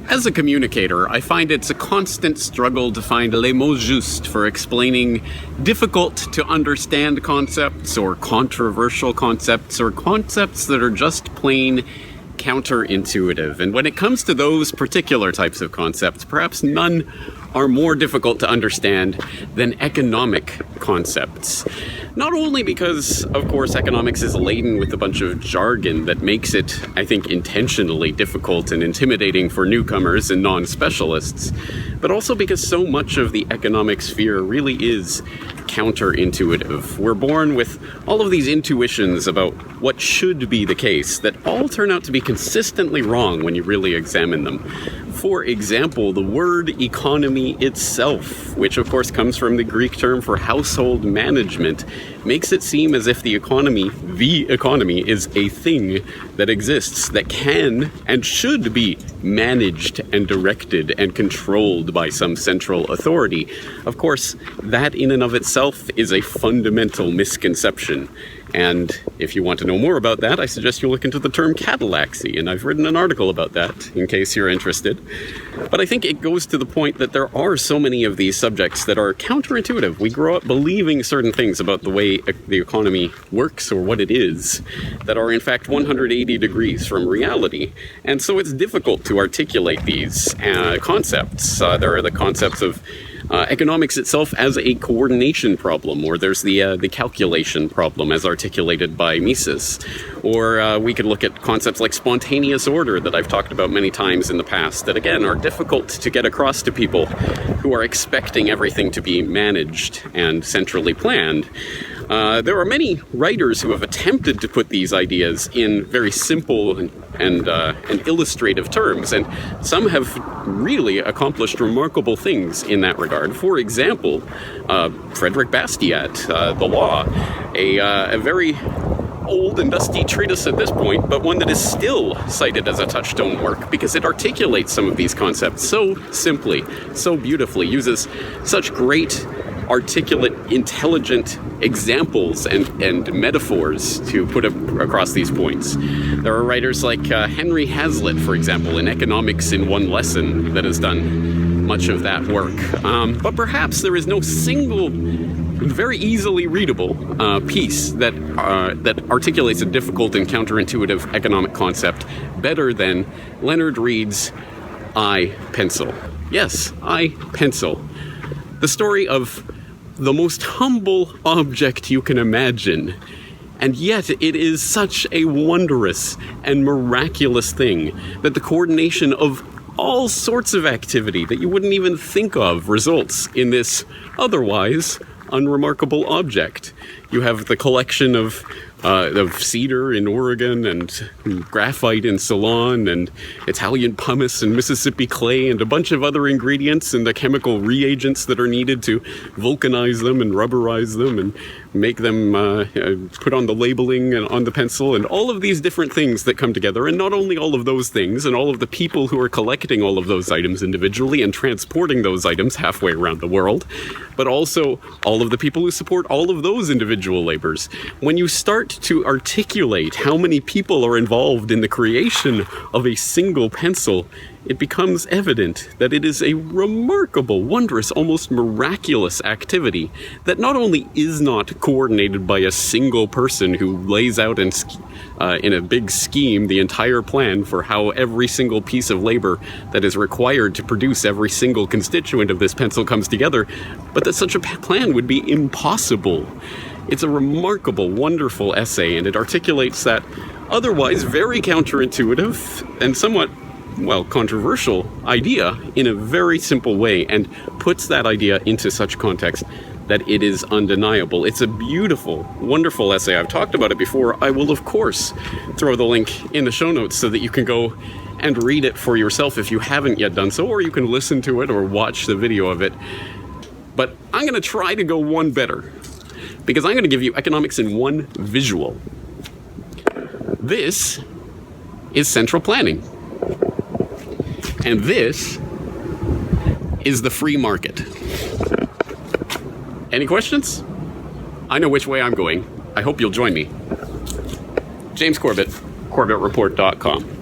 As a communicator, I find it's a constant struggle to find les mots justes for explaining difficult to understand concepts or controversial concepts or concepts that are just plain counterintuitive. And when it comes to those particular types of concepts, perhaps none are more difficult to understand than economic concepts. Not only because, of course, economics is laden with a bunch of jargon that makes it, I think, intentionally difficult and intimidating for newcomers and non-specialists, but also because so much of the economic sphere really is counterintuitive. We're born with all of these intuitions about what should be the case that all turn out to be consistently wrong when you really examine them. For example, the word economy itself, which of course comes from the Greek term for household management, makes it seem as if the economy is a thing that exists, that can and should be managed and directed and controlled by some central authority. Of course, that in and of itself is a fundamental misconception. And if you want to know more about that, I suggest you look into the term catallactics, and I've written an article about that in case you're interested. But I think it goes to the point that there are so many of these subjects that are counterintuitive. We grow up believing certain things about the way the economy works or what it is that are in fact 180 degrees from reality. And so it's difficult to articulate these concepts. There are the concepts of economics itself as a coordination problem, or there's the calculation problem as articulated by Mises. Or we could look at concepts like spontaneous order that I've talked about many times in the past that, again, are difficult to get across to people who are expecting everything to be managed and centrally planned. There are many writers who have attempted to put these ideas in very simple and illustrative terms, and some have really accomplished remarkable things in that regard. For example, Frederick Bastiat, The Law, a very old and dusty treatise at this point, but one that is still cited as a touchstone work because it articulates some of these concepts so simply, so beautifully, uses such great articulate, intelligent examples and metaphors to put across these points. There are writers like Henry Hazlitt, for example, in Economics in One Lesson, that has done much of that work. But perhaps there is no single, very easily readable piece that articulates a difficult and counterintuitive economic concept better than Leonard Read's I, Pencil. Yes, I, Pencil. The story of the most humble object you can imagine, and yet it is such a wondrous and miraculous thing that the coordination of all sorts of activity that you wouldn't even think of results in this otherwise unremarkable object. You have the collection of cedar in Oregon and graphite in Ceylon and Italian pumice and Mississippi clay and a bunch of other ingredients and the chemical reagents that are needed to vulcanize them and rubberize them and make them put on the labeling and on the pencil, and all of these different things that come together. And not only all of those things and all of the people who are collecting all of those items individually and transporting those items halfway around the world, but also all of the people who support all of those individual labors. When you start to articulate how many people are involved in the creation of a single pencil, it becomes evident that it is a remarkable, wondrous, almost miraculous activity that not only is not coordinated by a single person who lays out in a big scheme the entire plan for how every single piece of labor that is required to produce every single constituent of this pencil comes together, but that such a plan would be impossible. It's a remarkable, wonderful essay, and it articulates that otherwise very counterintuitive and somewhat, well, controversial idea in a very simple way, and puts that idea into such context that it is undeniable. It's a beautiful, wonderful essay. I've talked about it before. I will, of course, throw the link in the show notes so that you can go and read it for yourself if you haven't yet done so, or you can listen to it or watch the video of it. But I'm going to try to go one better, because I'm going to give you economics in one visual. This is central planning. And this is the free market. Any questions? I know which way I'm going. I hope you'll join me. James Corbett, CorbettReport.com.